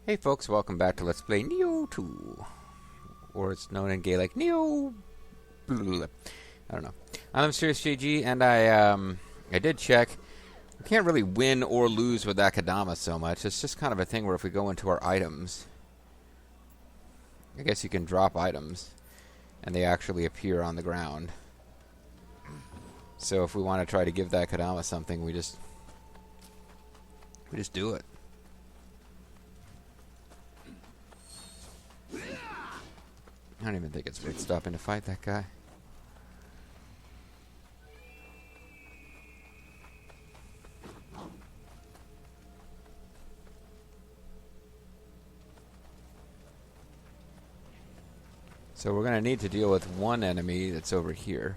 Hey folks, welcome back to Let's Play Nioh 2. Or it's known in Gaelic, Nioh... I don't know. I'm Serious JG, and I did check. We can't really win or lose with Akadama so much. It's just kind of a thing where if we go into our items... I guess you can drop items, and they actually appear on the ground. So if we want to try to give that Akadama something, we just do it. I don't even think it's worth stopping to fight that guy. So we're going to need to deal with one enemy that's over here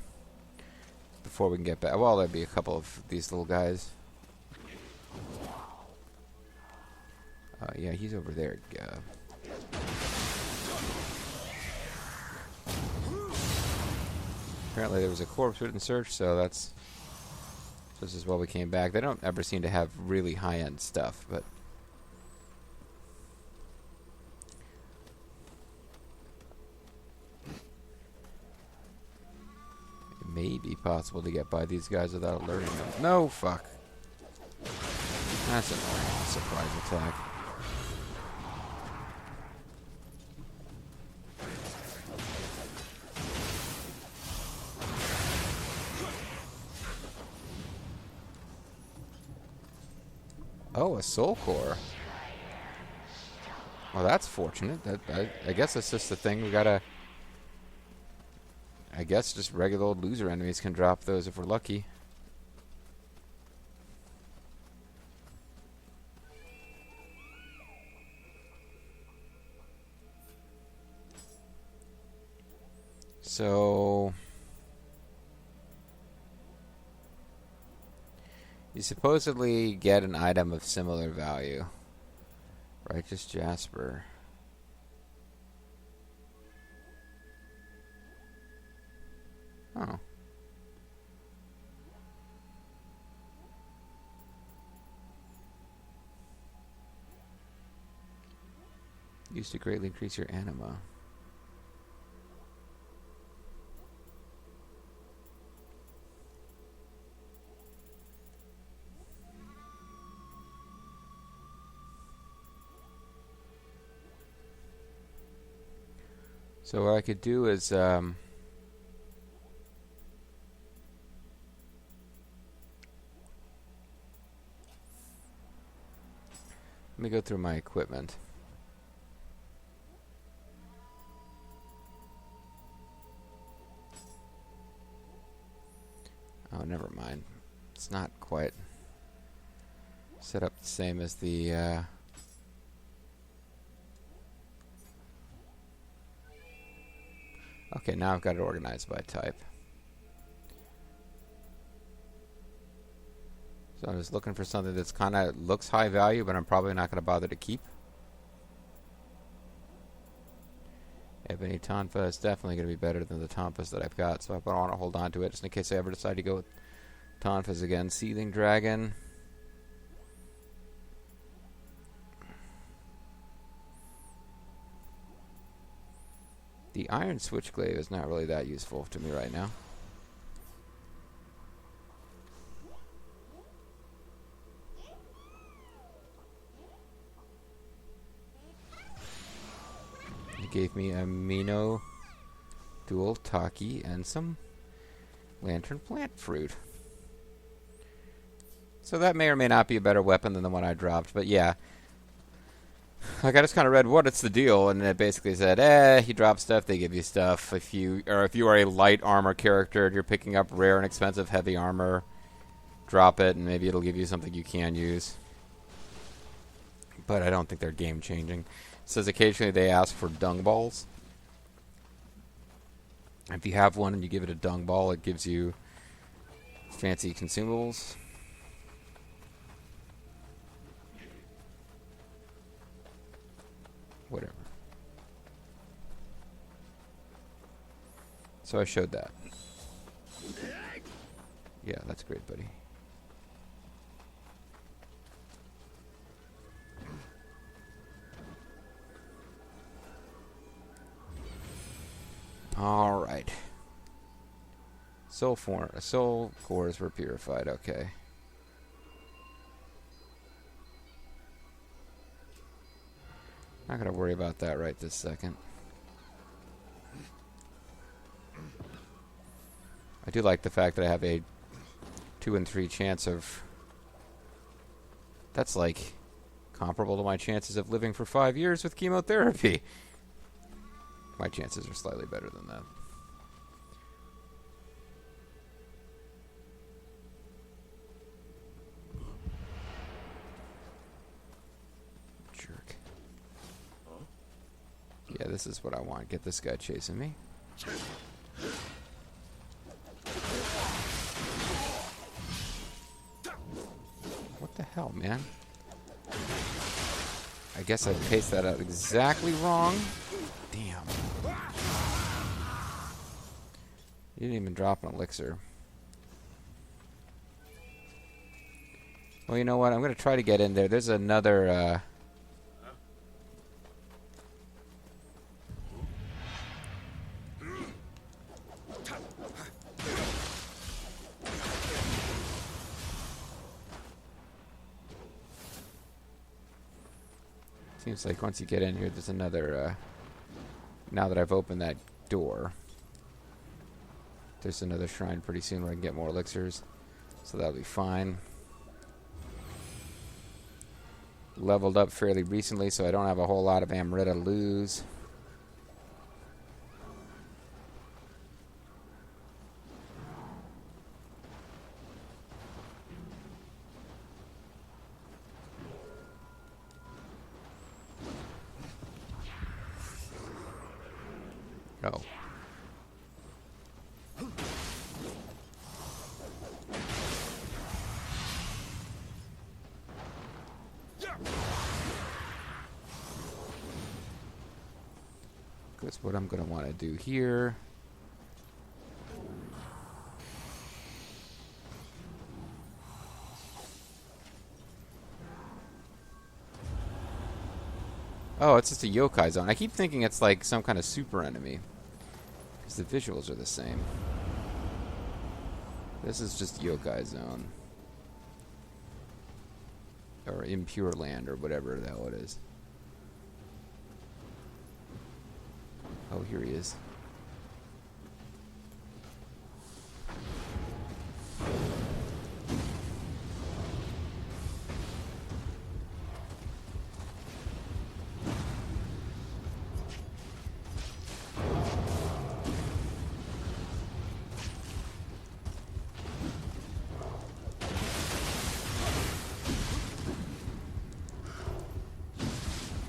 before we can get back. Well, there'd be a couple of these little guys. Yeah, he's over there. Apparently there was a corpse written search, so that's just as well we came back. They don't ever seem to have really high-end stuff, but it may be possible to get by these guys without alerting them. No, fuck. That's annoying. Surprise attack. Oh, a soul core. Well, that's fortunate. I guess that's just the thing. We gotta... I guess just regular old loser enemies can drop those if we're lucky. So... you supposedly get an item of similar value. Righteous Jasper. Oh. Used to greatly increase your Enema. So what I could do is, let me go through my equipment. Oh, never mind. It's not quite set up the same as the, okay, now I've got it organized by type. So I was looking for something that's kind of looks high value, but I'm probably not going to bother to keep. Ebony Tonfa is definitely going to be better than the Tonfas that I've got, so I want to hold on to it just in case I ever decide to go with Tonfas again. Seething Dragon. The Iron Switchglaive is not really that useful to me right now. It gave me a Mino Dual Taki and some Lantern Plant Fruit. So that may or may not be a better weapon than the one I dropped, but yeah. Like, I just kind of read what's the deal, and it basically said, you drop stuff, they give you stuff. If you are a light armor character and you're picking up rare and expensive heavy armor, drop it, and maybe it'll give you something you can use. But I don't think they're game changing. It says occasionally they ask for dung balls. If you have one and you give it a dung ball, it gives you fancy consumables. Whatever. So I showed that. Yeah, that's great, buddy. Alright. Soul cores were purified, okay. Not gonna worry about that right this second. I do like the fact that I have a 2 in 3 chance of... That's like comparable to my chances of living for 5 years with chemotherapy. My chances are slightly better than that. Jerk. Yeah, this is what I want. Get this guy chasing me. What the hell, man? I guess I paced that out exactly wrong. Damn. You didn't even drop an elixir. Well, you know what? I'm going to try to get in there. There's another... Seems like once you get in here, there's another... now that I've opened that door, there's another shrine pretty soon where I can get more elixirs. So that'll be fine. Leveled up fairly recently, so I don't have a whole lot of Amrita to lose. Oh. That's what I'm going to want to do here. Oh, it's just a yokai zone. I keep thinking it's like some kind of super enemy, because the visuals are the same. This is just yokai zone. Or impure land, or whatever the hell it is. Oh, here he is.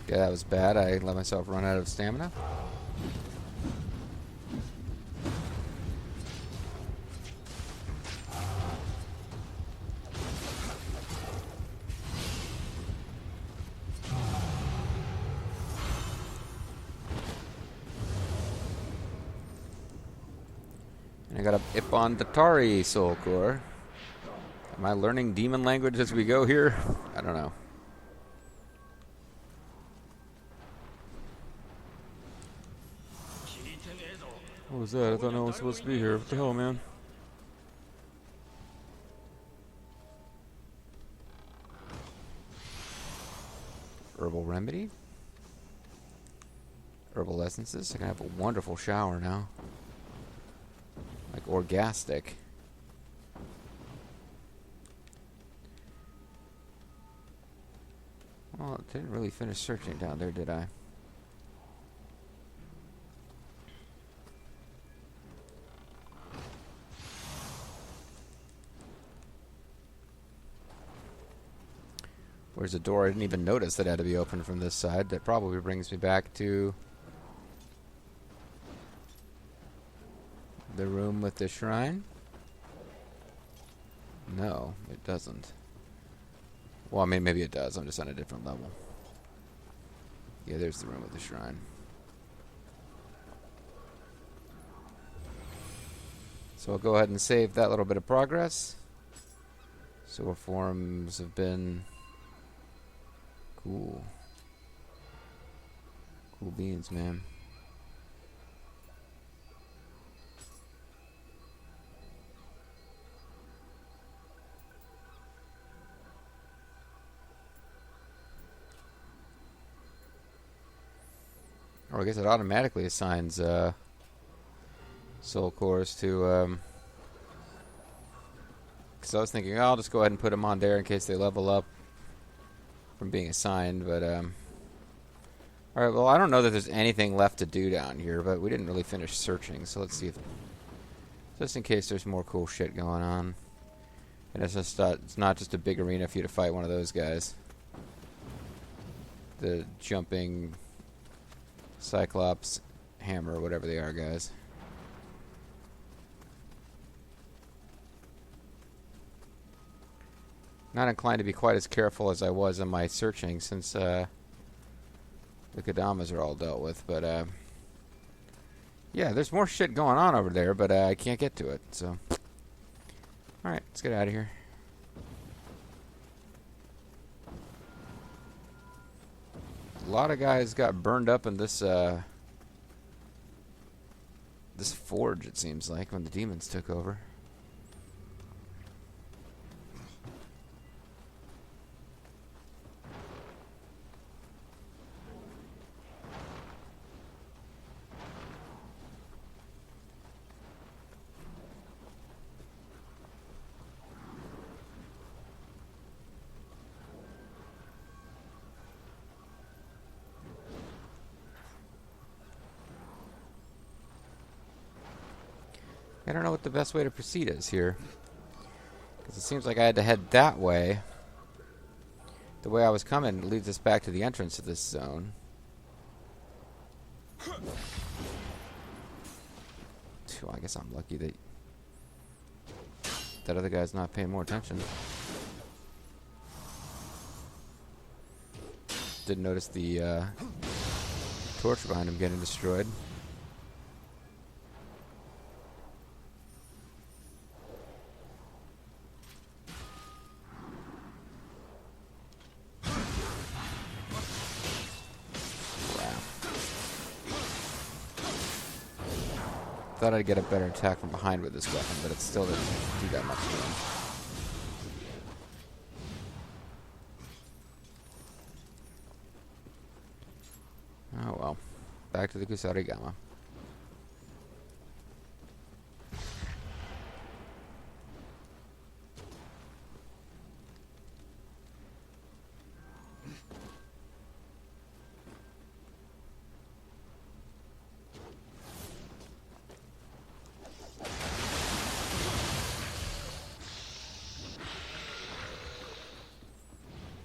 Yeah, that was bad. I let myself run out of stamina. And I got a Ippon Datari soul core. Am I learning demon language as we go here? I don't know. What was that? I thought no one was supposed to be here. What the hell, man? Herbal remedy? Herbal essences? I can have a wonderful shower now. Like orgastic. Well, I didn't really finish searching down there, did I? Where's the door? I didn't even notice that it had to be open from this side. That probably brings me back to the room with the shrine. No, it doesn't. Well, I mean, maybe it does. I'm just on a different level. Yeah, there's the room with the shrine. So I'll go ahead and save that little bit of progress. Sewer forms have been... Cool. Cool beans, man. Or I guess it automatically assigns soul cores to... Because I was thinking, oh, I'll just go ahead and put them on there in case they level up from being assigned, but... Alright, well, I don't know that there's anything left to do down here, but we didn't really finish searching, so let's see if... Just in case there's more cool shit going on. And it's just it's not just a big arena for you to fight one of those guys. The jumping Cyclops hammer, or whatever they are, guys. Not inclined to be quite as careful as I was in my searching since the Kodamas are all dealt with, but yeah, there's more shit going on over there, but I can't get to it, so... Alright, let's get out of here. A lot of guys got burned up in this, this forge, it seems like, when the demons took over. I don't know what the best way to proceed is here. Because it seems like I had to head that way. The way I was coming leads us back to the entrance to this zone. Phew, I guess I'm lucky that that other guy's not paying more attention. Didn't notice the torch behind him getting destroyed. Thought I'd get a better attack from behind with this weapon, but it still didn't do that much damage. Oh well. Back to the Kusarigama.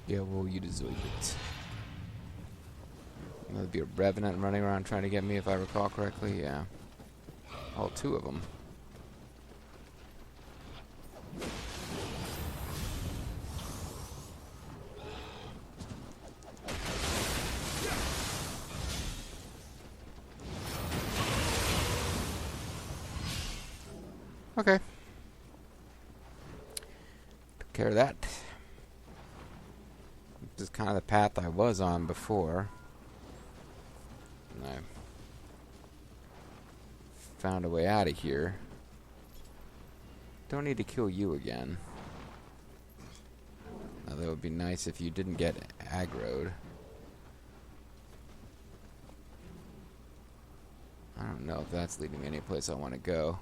Yeah, well, you deserve it. There'll be a Revenant running around trying to get me, if I recall correctly. Yeah. All two of them. Okay. Took care of that. This is kind of the path I was on before. And I found a way out of here. Don't need to kill you again. Now, that would be nice if you didn't get aggroed. I don't know if that's leading me any place I want to go.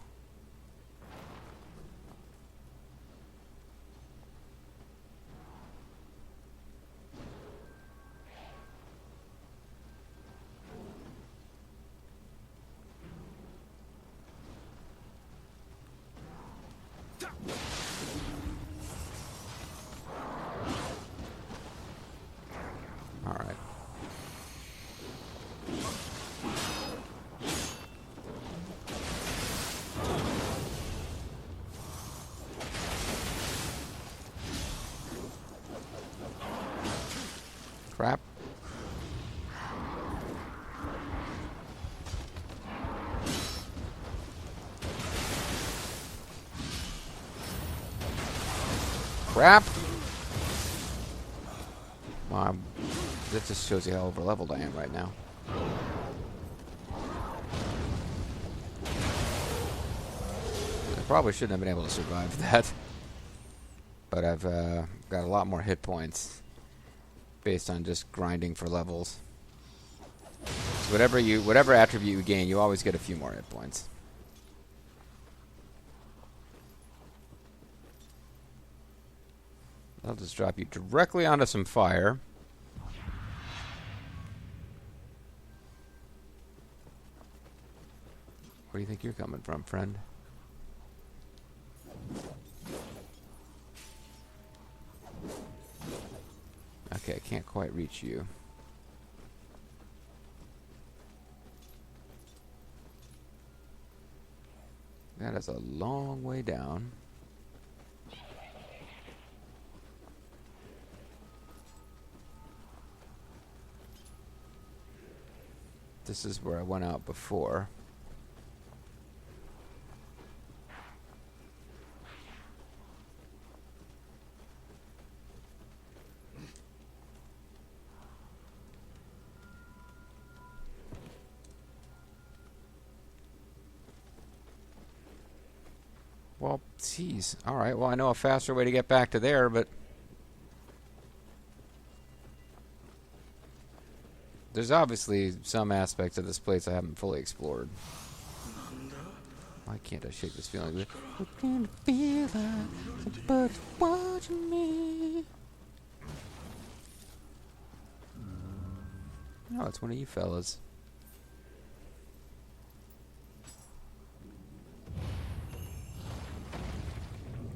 Alright. Crap. Crap. Wow, that just shows you how overleveled I am right now. I probably shouldn't have been able to survive that. But I've got a lot more hit points based on just grinding for levels. So whatever attribute you gain, you always get a few more hit points. I'll just drop you directly onto some fire. Where do you think you're coming from, friend? Okay, I can't quite reach you. That is a long way down. This is where I went out before. Well, geez. Alright, well, I know a faster way to get back to there, but there's obviously some aspects of this place I haven't fully explored. Why can't I shake this feeling? What can it feel like somebody's watching me? No, it's one of you fellas.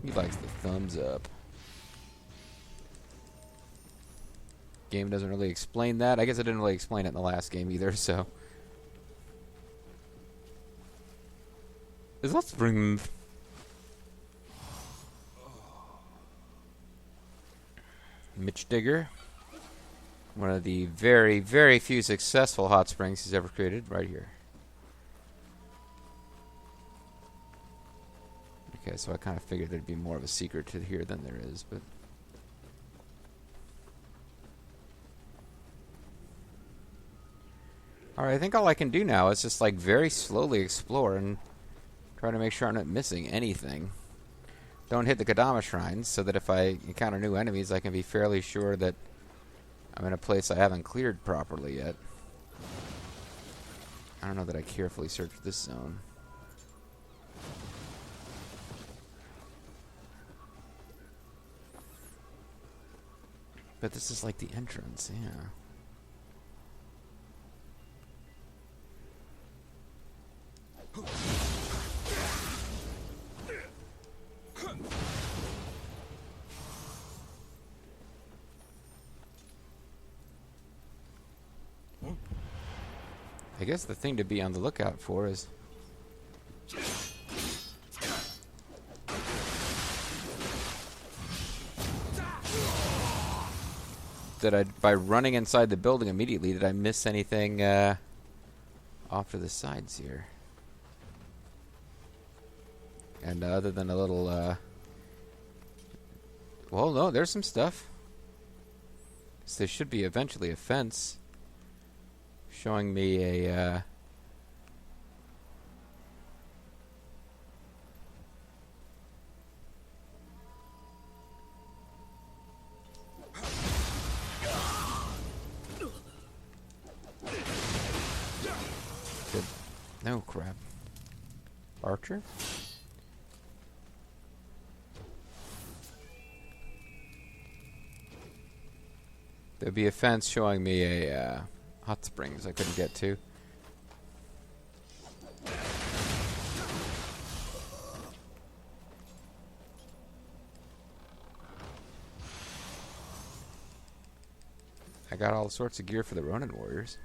He likes the thumbs up. Game doesn't really explain that. I guess I didn't really explain it in the last game either, so. Let's bring. Mitch Digger. One of the very, very few successful hot springs he's ever created, right here. Okay, so I kind of figured there'd be more of a secret to here than there is, but. Alright, I think all I can do now is just like very slowly explore and try to make sure I'm not missing anything. Don't hit the Kodama shrines so that if I encounter new enemies I can be fairly sure that I'm in a place I haven't cleared properly yet. I don't know that I carefully searched this zone. But this is like the entrance, yeah. I guess the thing to be on the lookout for is that by running inside the building immediately, did I miss anything off to the sides here? And other than a little, well, no, there's some stuff. So there should be eventually a fence showing me a, no crap. Archer? There'd be a fence showing me a hot springs I couldn't get to. I got all sorts of gear for the Ronin warriors.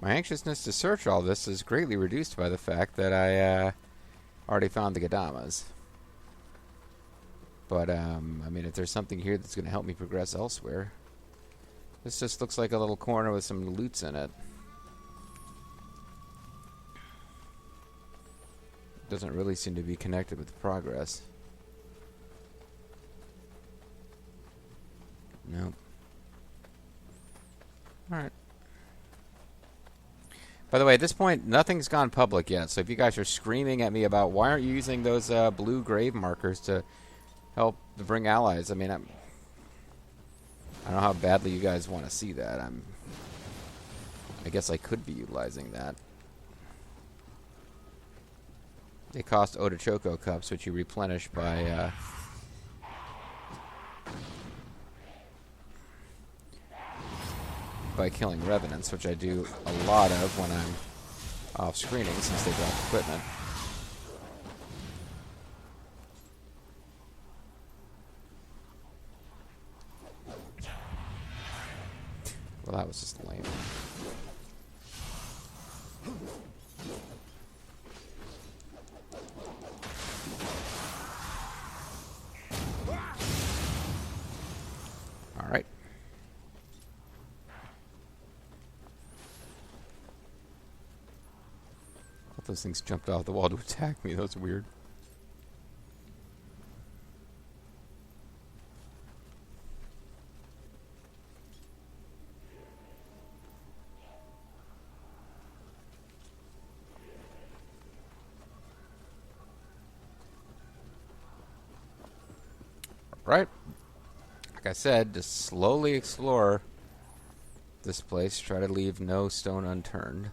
My anxiousness to search all this is greatly reduced by the fact that I already found the Kodamas. But, I mean, if there's something here that's going to help me progress elsewhere. This just looks like a little corner with some loots in it. Doesn't really seem to be connected with progress. Nope. Alright. By the way, at this point, nothing's gone public yet. So if you guys are screaming at me about why aren't you using those blue grave markers to help bring allies. I mean, I don't know how badly you guys want to see that. I guess I could be utilizing that. They cost Otochoko cups, which you replenish by killing revenants, which I do a lot of when I'm off screening since they drop equipment. Well, that was just lame. All right. All those things jumped off the wall to attack me. That was weird. Right. Like I said, just slowly explore this place. Try to leave no stone unturned.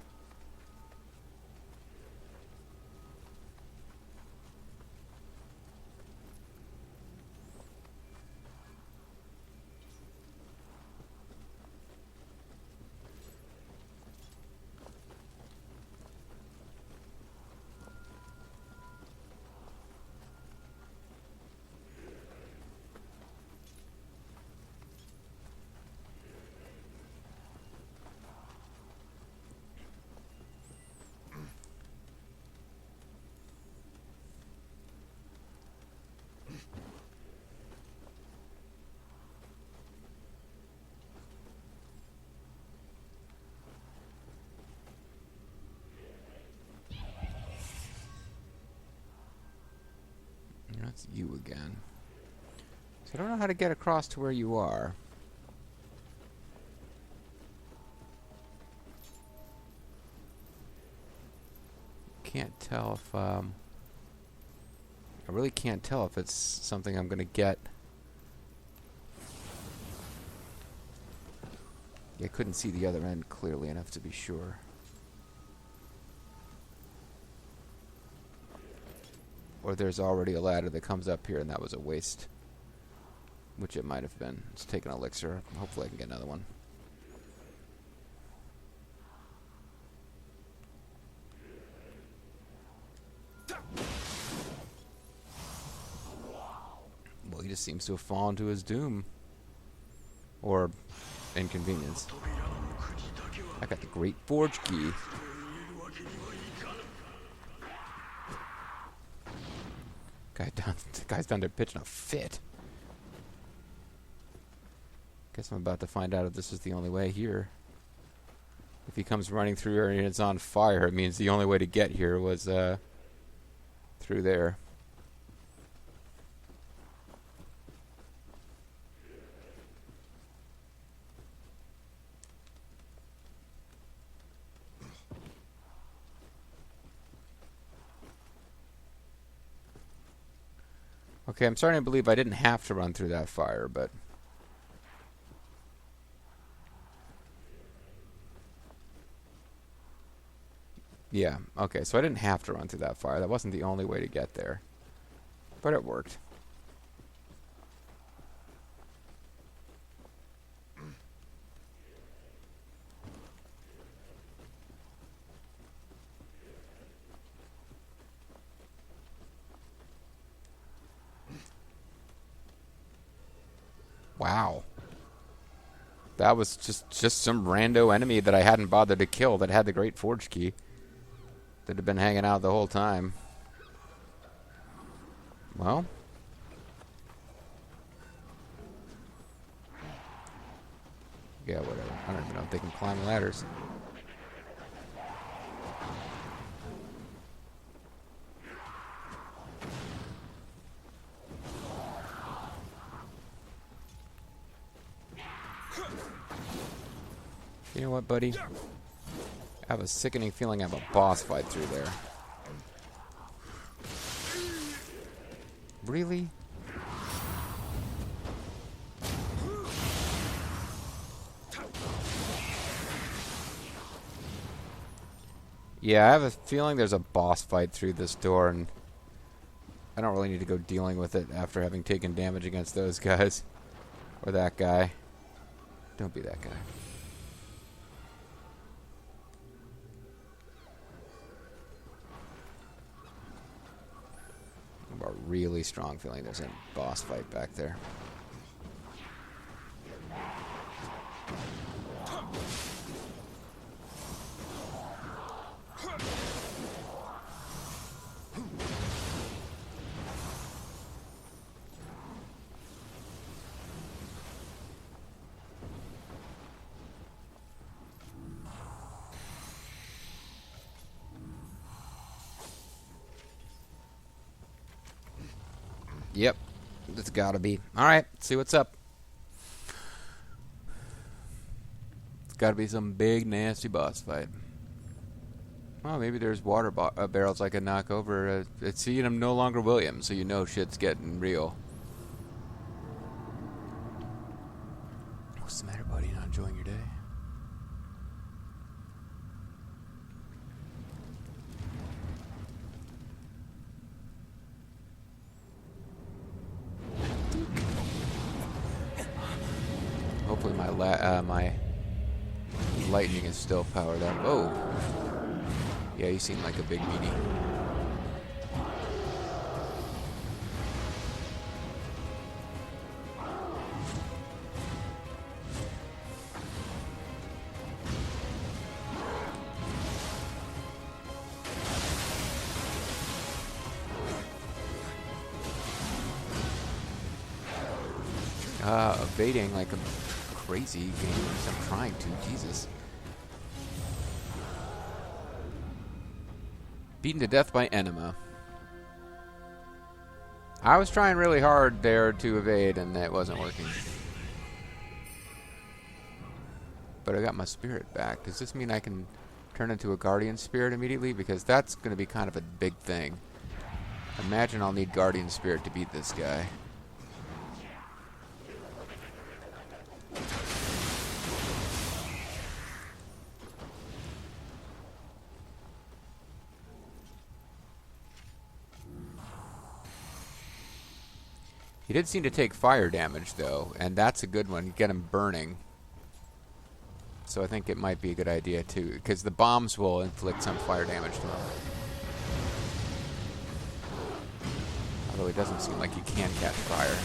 That's you again. So I don't know how to get across to where you are. Can't tell if I really can't tell if it's something I'm gonna get. Yeah, I couldn't see the other end clearly enough to be sure. Or there's already a ladder that comes up here and that was a waste. Which it might have been. Let's take an elixir. Hopefully I can get another one. Well, he just seems to have fallen to his doom. Or inconvenience. I got the Great Forge Key. The guy's down there pitching a fit. Guess I'm about to find out if this is the only way here. If he comes running through here and it's on fire, it means the only way to get here was through there. Okay, I'm starting to believe I didn't have to run through that fire, but... Yeah, okay, so I didn't have to run through that fire. That wasn't the only way to get there. But it worked. Wow. That was just some rando enemy that I hadn't bothered to kill that had the Great Forge Key. That had been hanging out the whole time. Well. Yeah, whatever. I don't even know if they can climb ladders. You know what, buddy? I have a sickening feeling I have a boss fight through there. Really? Yeah, I have a feeling there's a boss fight through this door, and I don't really need to go dealing with it after having taken damage against those guys. Or that guy. Don't be that guy. I have a really strong feeling there's a boss fight back there. Yep, it's gotta be. Alright, see what's up. It's gotta be some big, nasty boss fight. Oh, maybe there's water barrels I can knock over. It's seeing I'm no longer William, so you know shit's getting real. What's the matter, buddy? Not enjoying your day? Hopefully my lightning is still powered up. Oh! Yeah, you seem like a big meaty. Evading like a crazy game. I'm trying to. Jesus. Beaten to death by Enema. I was trying really hard there to evade, and it wasn't working. But I got my spirit back. Does this mean I can turn into a guardian spirit immediately? Because that's going to be kind of a big thing. Imagine I'll need guardian spirit to beat this guy. He did seem to take fire damage, though, and that's a good one. You get him burning. So I think it might be a good idea, too, because the bombs will inflict some fire damage to him. Although it doesn't seem like he can catch fire.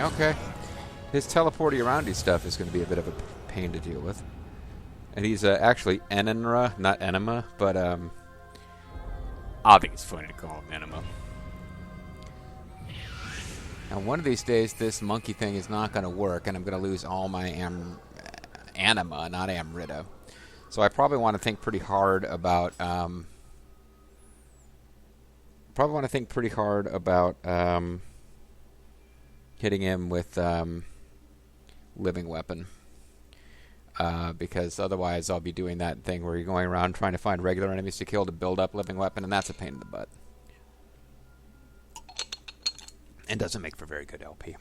Okay. His teleporty aroundy stuff is going to be a bit of a pain to deal with. And he's actually Enema, not Enema, but I think it's funny to call him Enema. Now, one of these days, this monkey thing is not going to work, and I'm going to lose all my Enema, not Amrita. So I probably want to think pretty hard about hitting him with living weapon, because otherwise I'll be doing that thing where you're going around trying to find regular enemies to kill to build up living weapon, and that's a pain in the butt. And doesn't make for very good LP.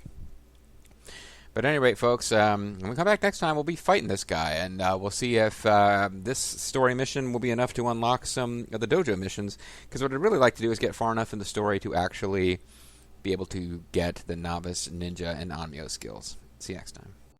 But at any rate, folks, when we come back next time, we'll be fighting this guy, and we'll see if this story mission will be enough to unlock some of the dojo missions, because what I'd really like to do is get far enough in the story to actually be able to get the novice, ninja, and Onmyo skills. See you next time.